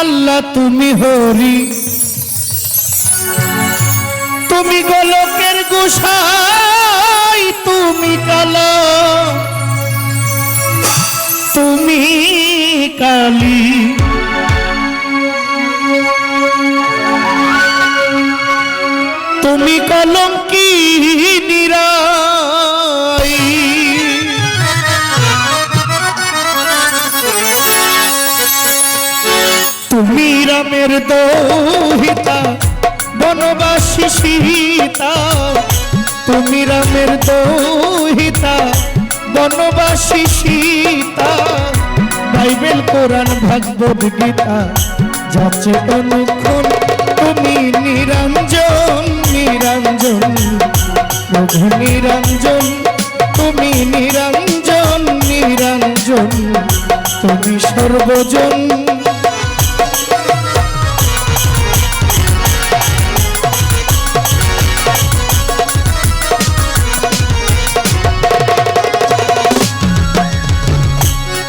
আল্লাহ তুমি হরি, তুমি গোলকের গোসাই, তুমি কালা, তুমি কালী, তুমি কলঙ্কি নিরাই, তুমি রামের দোহিতা বনবাসী সীতা, তুমি রামের দোহিতা বনবাসী সীতা, বাইবেল কোরআন ভাগবত গীতা যাচ্ছে অনুক্ষণ, তুমি নিরঞ্জন নিরঞ্জন প্রভু নিরঞ্জন, তুমি নিরঞ্জন নিরঞ্জন, তুমি সর্বজন।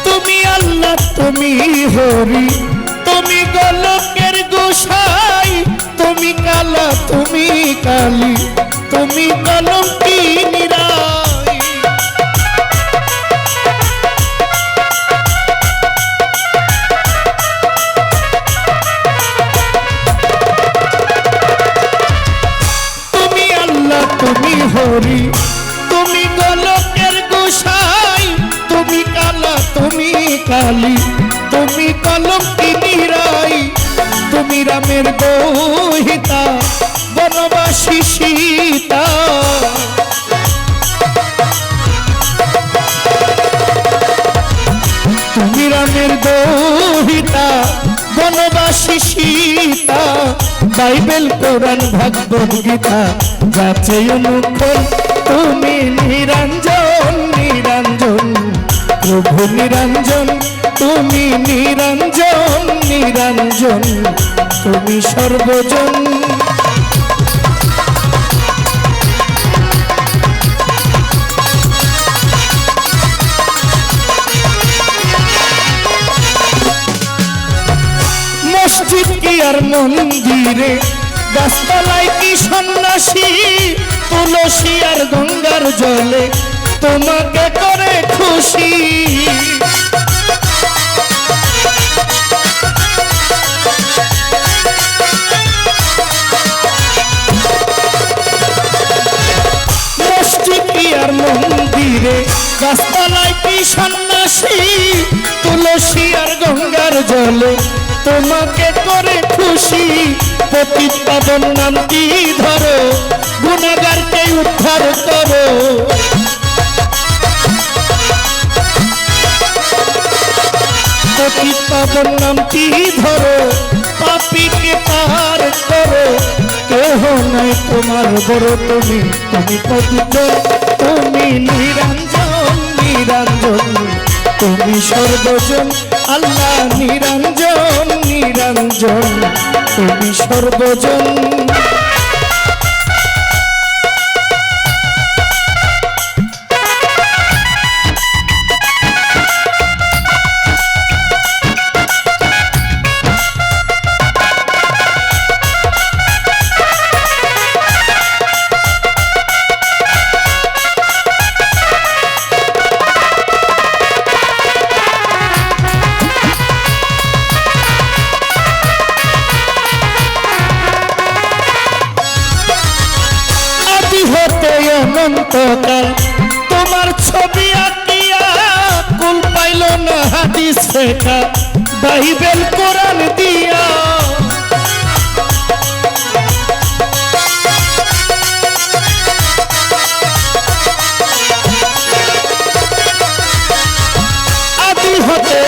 তুমি আল্লাহ তুমি হরি, তুমি গোলকের গোসাই, তুমি কালা, তুমি কালী, তুমি কলঙ্কি নিরাই, তুমি আল্লাহ তুমি হরি, তুমি গোলকের গোসাই, তুমি কালা, তুমি কালী, তুমি কলঙ্কি নিরাই, তুমি রামের দোহিতা বনবাসী সীতা, তুমি রামের দোহিতা বনবাসী সীতা, বাইবেল কোরআন ভাগবত গীতা যাচ্ছে অনুক্ষণ, তুমি নিরঞ্জন নিরঞ্জন প্রভু নিরঞ্জন, তুমি নিরঞ্জন নিরঞ্জন, তুমি সর্বজন। মসজিদ কি আর মন্দিরে, গাছতলায় কি সন্ন্যাসী, তুলসী আর গঙ্গার জলে তোমাকে করে খুশি, মসজিদ কি আর মন্দিরে, গাছতলায় কি সন্ন্যাসী, তুলসী আর গঙ্গার জলে তোমাকে করে খুশি, পতিত পাবন নামটি ধরো, গুনাহগারকে উদ্ধার করো, পতিত পাবন নামটি ধরো, পাপীকে পার করো, কেহ নাই তোমার বড়, তুমি তুমি পতিত, তুমি নিরঞ্জন নিরঞ্জন, তুমি সর্বজন, আল্লাহ নিরঞ্জন নিরঞ্জন, তুমি সর্বজন। অনন্তকাল তোমার ছবি আঁকিয়া, কুল পাইল না হাদিস শেখা, বাইবেল কোরআন দিয়া, আদি হতে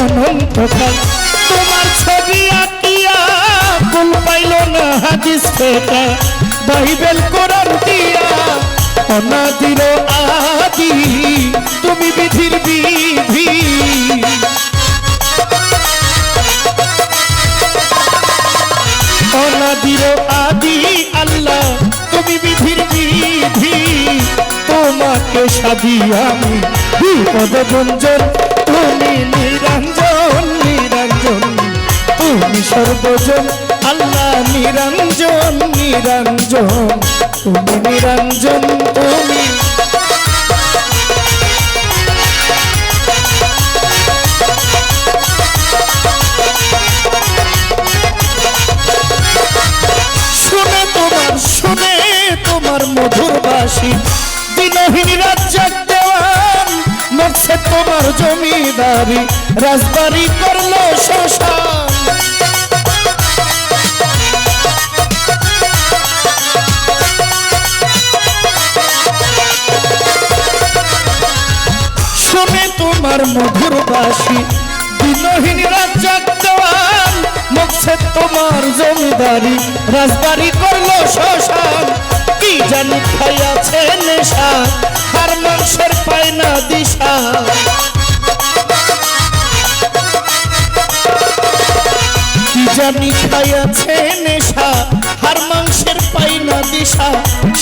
অনন্তকাল তোমার ছবি আঁকিয়া, কুল পাইল না হাদিস শেখা, বাইবেল কোরআন দিয়া, অনাদির আদি তুমি বিধির বিধি, অনাদির আদি আল্লাহ তুমি বিধির বিধি, তোমাকে সাধি আমি বিপদ গুঞ্জন, তুমি নিরঞ্জন নিরঞ্জন, নিরঞ্জন তুমি সর্বজন আল্লাহ নিরঞ্জন নিরঞ্জন তুমি নিরঞ্জন তুমি শুনে তোমার মধুর বাসী দিনহীন রাজ্জাক দেওয়ান মরছে তোমার জমিদারি রাজবাড়ি করলো শ্মশান শুনে তোমার মধুর বাসী দিনহীন রাজ্জাক দেওয়ান মরছে তোমার জমিদারি রাজবাড়ি করলো শ্মশান কি জানি খাইয়াছে নেশা আর মাংসের পায় না দিশা কি জানি খাইয়াছে নেশা আর মাংসের পাই না দিশা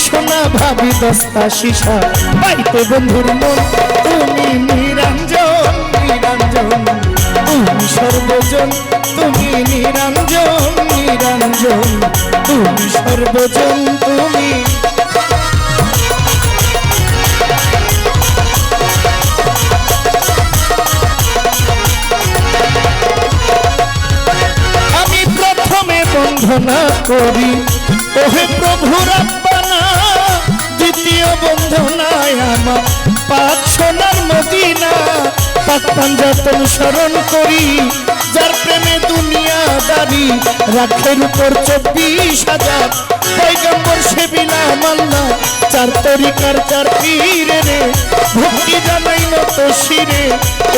সোনা ভাবি দস্তা শিশা পাইতে বন্ধুর মন তুমি নিরঞ্জন নিরঞ্জন তুমি সর্বজন তুমি নিরঞ্জন নিরঞ্জন তুমি সর্বজন তুমি আমি প্রথমে বন্ধনা করি ওহে প্রভু রাব্বানা দ্বিতীয় বন্ধনায় আমার পাক সোনার মদিনা পাক পাঞ্জাতন স্মরণ করি যার প্রেমে দুনিয়াদারি রাখের উপর 24,000 পয়গম্বর সে বিনা মাল্লা চার তরিকার চার পীরে রে ভক্তি জানাই নত শিরে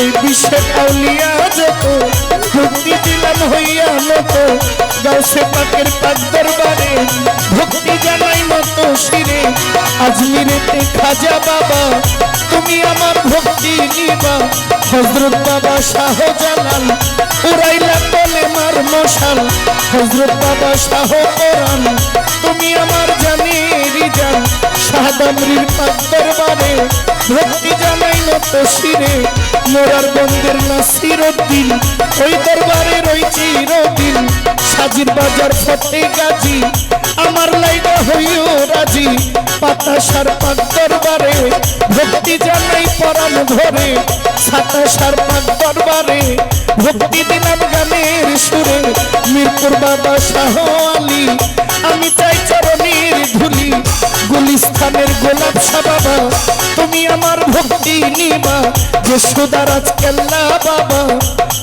এই বিশ্বের আউলিয়া যত ভক্তি দিলাম হইয়া নত গাউসে পাকের পাক দরবারে ভক্তি জানাই নত শিরে আজমিরেতে খাজা বাবা তুমি আমার ভক্তি নিবা হযরত বাবা শাহজালাল উড়াইলা বলে মার মশাল হযরত বাবা শাহ কোরআন তুমি আমার জানেরি জান শাহদামরির পাক দরবারে ভক্তি জানাই নত শিরে মোরার বন্দের নাসির উদ্দিন ওই দরবারে রই চিরদিন সাজির বাজার ফতে গাজী আমার লাইগা হইও রাজি পাতাশার পাক দরবারে ভক্তি জানাই পরাণ ধরে সাতাশার পাক দরবারে ভক্তি দিলাম গানের সুরে মিরপুর বাবা শাহ আলী আমি চাই চরণের ধুলি গুলিস্তানের গোলাপ শাহ বাবা তুমি আমার ভক্তি নিবা যশোদারাজ কেল্লা বাবা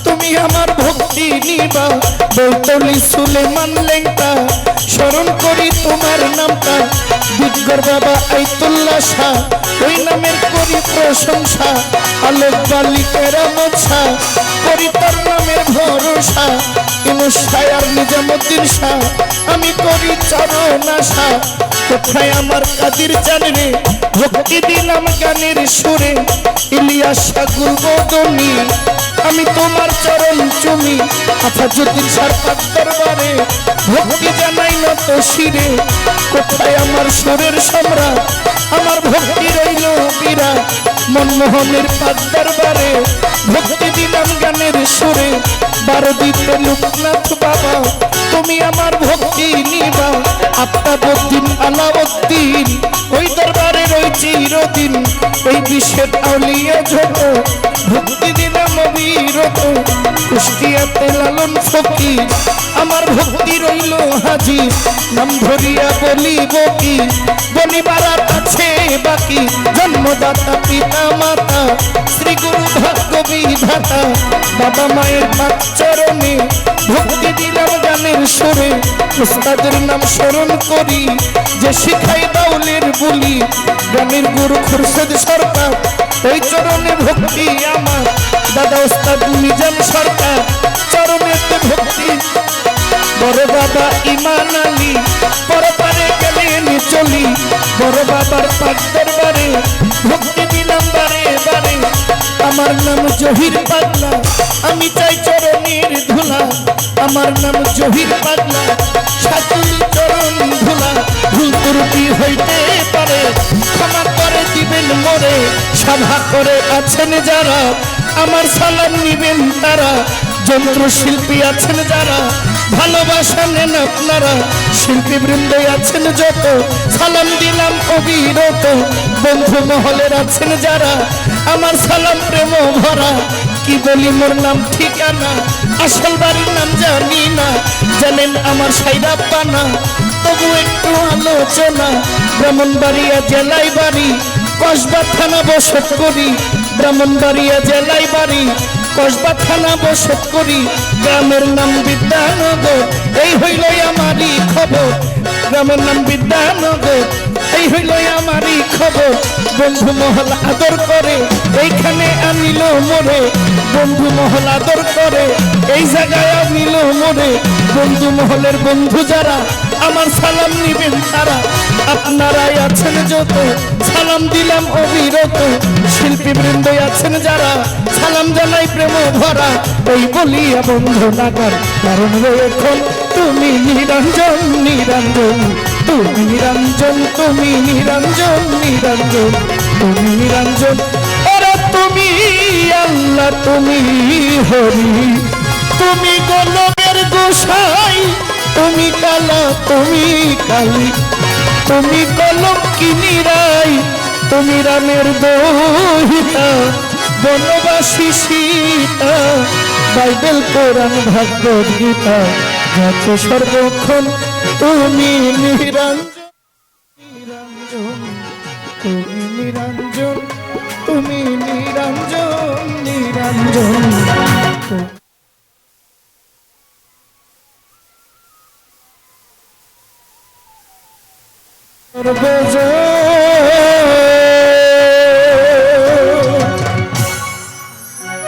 তুমি আমার ভক্তি নিবা বলতলি সুলেমান লেংটা স্মরণ করি তোমার নামটা বিজ্ঞর বাবা আইতুল্লাহ শাহ ওই নামের করি প্রশংসা আলোক বালিকের মোছা করি তার নামের ভরসা ইনুস শায়ার নিজামুদ্দিন শাহ আমি করি চরণ আশা কোথায় আমার কাদির জানরে ভক্তি দিলাম গানের সুরে ইলিয়াস সাগুল বদনি আমি তোমার চরণ চুমি আফাজুদ্দিন শাহ পাক দরবারে ভক্তি জানাই নত শিরে কোথায় আমার সুরের সম্রাট আমার ভক্তি রইল বীরা মনমোহনের পাক দরবারে ভক্তি দিলাম গানের সুরে বারদিতে লোকনাথ বাবা তুমি আমার ভক্তি নিবা আফতাবউদ্দিন আলাউদ্দিন ওই দরবারে রই চিরদিন এই বিশ্বের আউলিয়া যত ভক্তি দিলাম অবিরত কুষ্টিয়াতে লালন ফকির আমার ভক্তি রইল হাজি নাম ধরিয়া বলিব কি বলিবার আছে বাকি জন্মদাতা পিতা মাতা শ্রী গুরু ভাগ্য বিধাতা বাবা মায়ের পাক চরণে ভক্তি দিলাম গানের সুরে উস্তাদের নাম স্মরণ করি যে শিখাই বাউলের বলি গানের গুরু খুরশেদ সরকার ওই চরণে ভক্তি আমার দাদা উস্তাদ নিজাম সরকার চরণেতে ভক্তি বড় বাবা ইমান আলী পরপারে গেলেন চলি বড় বাবার পাক দরবারে ভক্তি দিলাম বারে বারে আমার নাম জহির পাগলা আমি চাই চরণের ধুলা আমার নাম জহির পাগলা সাতুল চরণ ধুলা ভুল ত্রুটি হইতে পারে ক্ষমা করে দিবেন মোরে সভা করে আছেন যারা আমার সালাম নিবেন তারা যন্ত্রশিল্পী আছেন যারা ভালোবাসা নেন আপনারা, শিল্পী বৃন্দ আছেন যত সালাম দিলাম অবিরত, বন্ধু মহলের আছেন যারা আমার সালাম প্রেম ভরা, কি বলি মোর নাম ঠিকানা আসল বাড়ির নাম জানি না, জানেন আমার সাইরা পানা তবু একটু আলোচনা, ব্রাহ্মণবাড়িয়া জেলায় বাড়ি কসবা থানা বসত করি, ব্রাহ্মণবাড়িয়া জেলায় বাড়ি কসবা থানা বসত করি, গ্রামের নাম বিদ্যানগর এই হইল আমারই খবর, গ্রামের নাম বিদ্যানগর এই হইল আমারই খবর, বন্ধু মহল আদর করে এইখানে আনিল মোরে, বন্ধু মহল আদর করে এই জায়গায় আনিল মোরে, বন্ধু মহলের বন্ধু যারা আমার সালাম নিবেন তারা, আপনারাই আছেন যত সালাম দিলাম অবিরত, শিল্পী বৃন্দ আছেন যারা সালাম জানাই প্রেম ভরা, ওই বলিয়া বন্ধু নাগার কারণ এখন তুমি নিরঞ্জন নিরঞ্জন, তুমি নিরঞ্জন তুমি নিরঞ্জন নিরঞ্জন, তুমি নিরঞ্জন ওরা তুমি আল্লাহ তুমি হরি, তুমি গোলকের গোসাই তুমি কালা তুমি কালী, তুমি কলঙ্কিনী রাই তুমি রামের দোহিতা, বনবাসী সীতা বাইবেল কোরআন ভাগবত গীতা, যত সর্বক্ষণ তুমি নিরঞ্জন নিরঞ্জন, তুমি নিরঞ্জন তুমি নিরঞ্জন নিরঞ্জন। সর্বজন